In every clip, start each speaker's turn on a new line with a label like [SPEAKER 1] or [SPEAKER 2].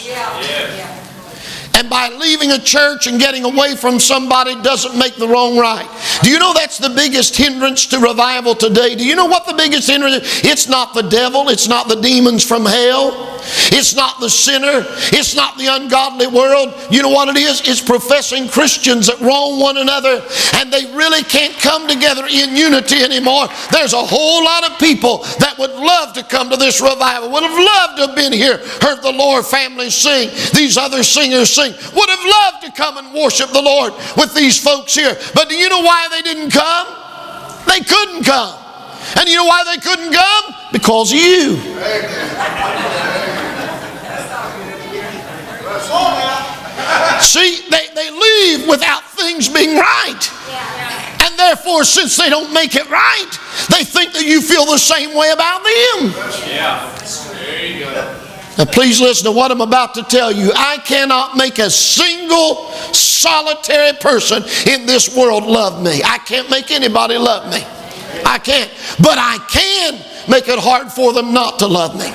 [SPEAKER 1] works. And by leaving a church and getting away from somebody doesn't make the wrong right. Do you know that's the biggest hindrance to revival today? Do you know what the biggest hindrance is? It's not the devil. It's not the demons from hell. It's not the sinner. It's not the ungodly world. You know what it is? It's professing Christians that wrong one another and they really can't come together in unity anymore. There's a whole lot of people that would love to come to this revival, would have loved to have been here, heard the Lord family sing, these other singers sing, would have loved to come and worship the Lord with these folks here. But do you know why they didn't come? They couldn't come. And you know why they couldn't come? Because of you. See, they leave without things being right. And therefore, since they don't make it right, they think that you feel the same way about them. There you go. Now please listen to what I'm about to tell you. I cannot make a single solitary person in this world love me. I can't make anybody love me. I can't. But I can make it hard for them not to love me.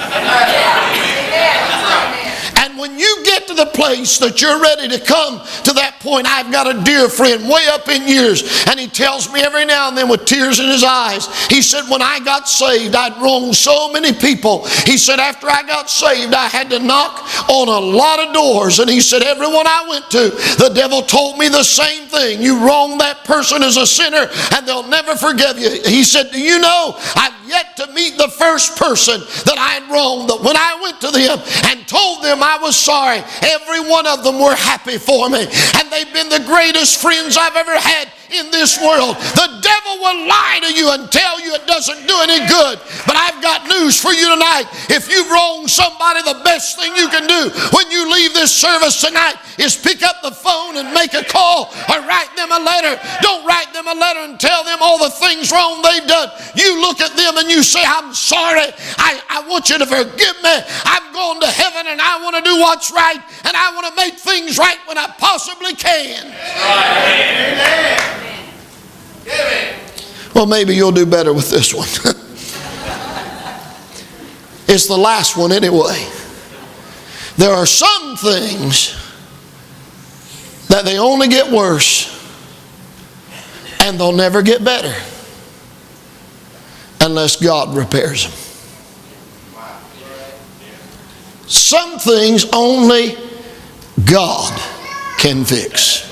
[SPEAKER 1] And when you get to the place that you're ready to come to that point, I've got a dear friend way up in years, and he tells me every now and then with tears in his eyes, he said, when I got saved, I'd wronged so many people. He said, after I got saved, I had to knock on a lot of doors. And he said, everyone I went to, the devil told me the same thing. You wronged that person as a sinner, and they'll never forgive you. He said, do you know, I've yet to meet the first person that I had wronged, that when I went to them and told them I was sorry, every one of them were happy for me. And they've been the greatest friends I've ever had in this world. The devil will lie to you and tell you it doesn't do any good. But I've got news for you tonight. If you've wronged somebody, the best thing you can do when you leave this service tonight is pick up the phone and make a call or write them a letter. Don't write them a letter and tell them all the things wrong they've done. You look at them and you say, I'm sorry. I want you to forgive me. I'm going to heaven and I want to do what's right, and I want to make things right when I possibly can. Amen. Well, maybe you'll do better with this one. It's the last one anyway. There are some things that they only get worse and they'll never get better unless God repairs them. Some things only God can fix.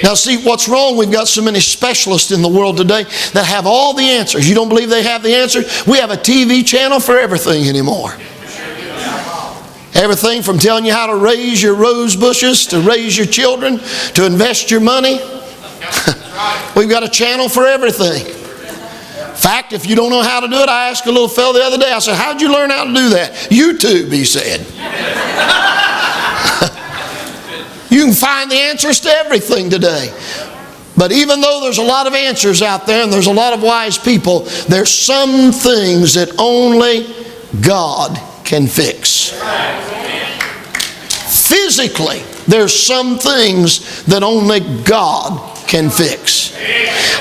[SPEAKER 1] Now see, what's wrong? We've got so many specialists in the world today that have all the answers. You don't believe they have the answers? We have a TV channel for everything anymore. Everything from telling you how to raise your rose bushes, to raise your children, to invest your money. We've got a channel for everything. In fact, if you don't know how to do it, I asked a little fellow the other day, I said, how'd you learn how to do that? YouTube, he said. You can find the answers to everything today. But even though there's a lot of answers out there and there's a lot of wise people, there's some things that only God can fix. Physically, there's some things that only God can fix.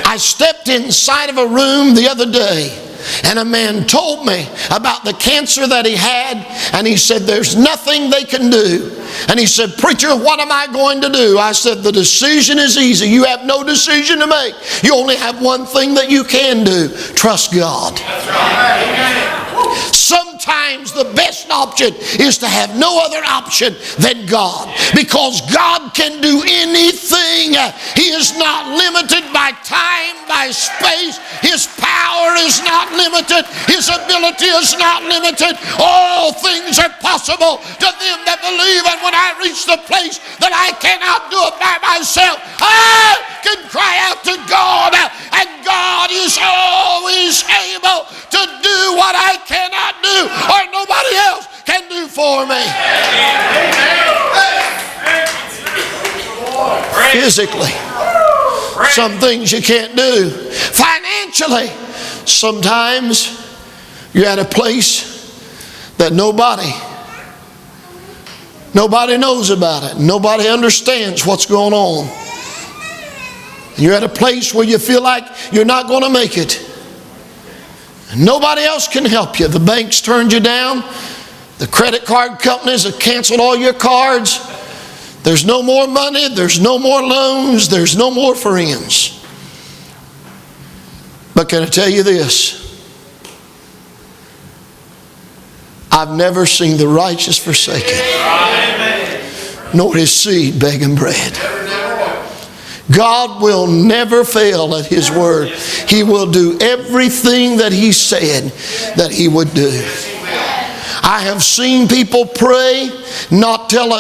[SPEAKER 1] I stepped inside of a room the other day, and a man told me about the cancer that he had, and he said, there's nothing they can do. And he said, preacher, what am I going to do? I said, the decision is easy. You have no decision to make. You only have one thing that you can do. Trust God. That's right. Sometimes the best option is to have no other option than God, because God can do anything. He is not limited by time, by space. His power is not limited. His ability is not limited. All things are possible to them that believe. And when I reach the place that I cannot do it by myself, I can cry out to God, and God is always able to do what I cannot do or nobody else can do for me. Physically, some things you can't do. Financially, sometimes you're at a place that nobody knows about it. Nobody understands what's going on. You're at a place where you feel like you're not going to make it. Nobody else can help you. The bank's turned you down. The credit card companies have canceled all your cards. There's no more money. There's no more loans. There's no more friends. But can I tell you this? I've never seen the righteous forsaken, nor his seed begging bread. God will never fail at His word. He will do everything that He said that He would do. I have seen people pray, not tell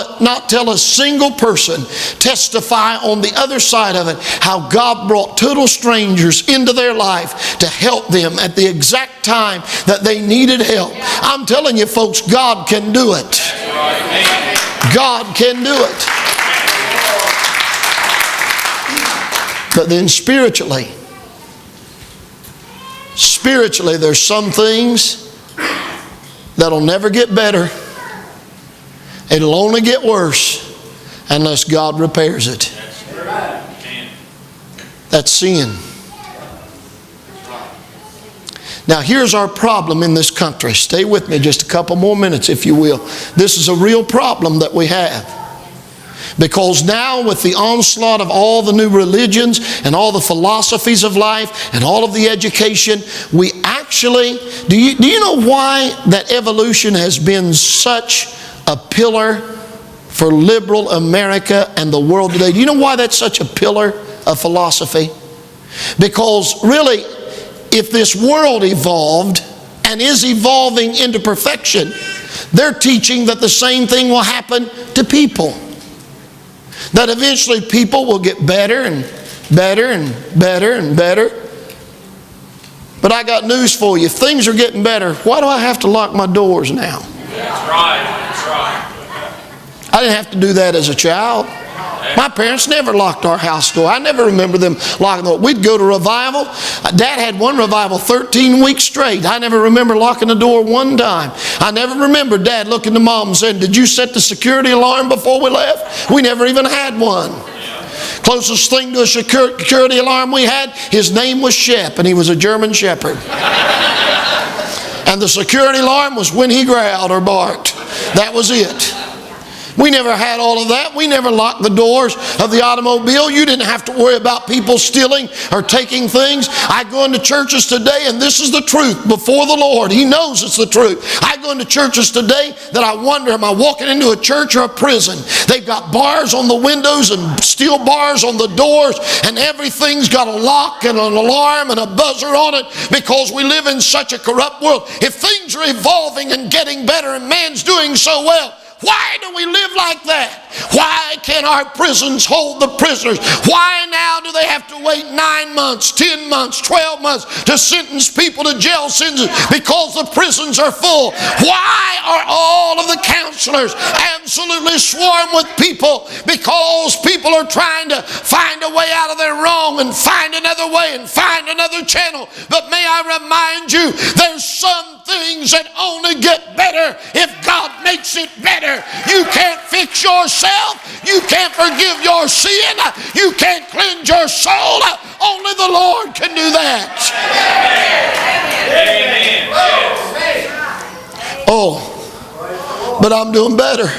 [SPEAKER 1] a single person testify on the other side of it how God brought total strangers into their life to help them at the exact time that they needed help. I'm telling you folks, God can do it. God can do it. But then spiritually, there's some things that'll never get better. It'll only get worse unless God repairs it. That's sin. Now here's our problem in this country. Stay with me just a couple more minutes if you will. This is a real problem that we have. Because now with the onslaught of all the new religions and all the philosophies of life and all of the education, we actually, do you know why that evolution has been such a pillar for liberal America and the world today? Do you know why that's such a pillar of philosophy? Because really, if this world evolved and is evolving into perfection, they're teaching that the same thing will happen to people. That eventually people will get better and better and better and better. But I got news for you. If things are getting better, why do I have to lock my doors now?
[SPEAKER 2] That's right. That's right.
[SPEAKER 1] I didn't have to do that as a child. My parents never locked our house door. I never remember them locking the door. We'd go to revival. Dad had one revival 13 weeks straight. I never remember locking the door one time. I never remember Dad looking to Mom and saying, "Did you set the security alarm before we left?" We never even had one. Closest thing to a security alarm we had, his name was Shep, and he was a German Shepherd. And the security alarm was when he growled or barked. That was it. We never had all of that. We never locked the doors of the automobile. You didn't have to worry about people stealing or taking things. I go into churches today, and this is the truth before the Lord. He knows it's the truth. I go into churches today that I wonder, am I walking into a church or a prison? They've got bars on the windows and steel bars on the doors, and everything's got a lock and an alarm and a buzzer on it because we live in such a corrupt world. If things are evolving and getting better and man's doing so well, why do we live like that? Why can't our prisons hold the prisoners? Why now do they have to wait 9 months, 10 months, 12 months to sentence people to jail sentences because the prisons are full? Why are all of the counselors absolutely swarmed with people? Because people are trying to find a way out of their wrong and find another way and find another channel. But may I remind you, there's some things that only get better if God makes it better. You can't fix yourself. You can't forgive your sin. You can't cleanse your soul. Only the Lord can do that.
[SPEAKER 2] Amen.
[SPEAKER 1] Oh, but I'm doing better.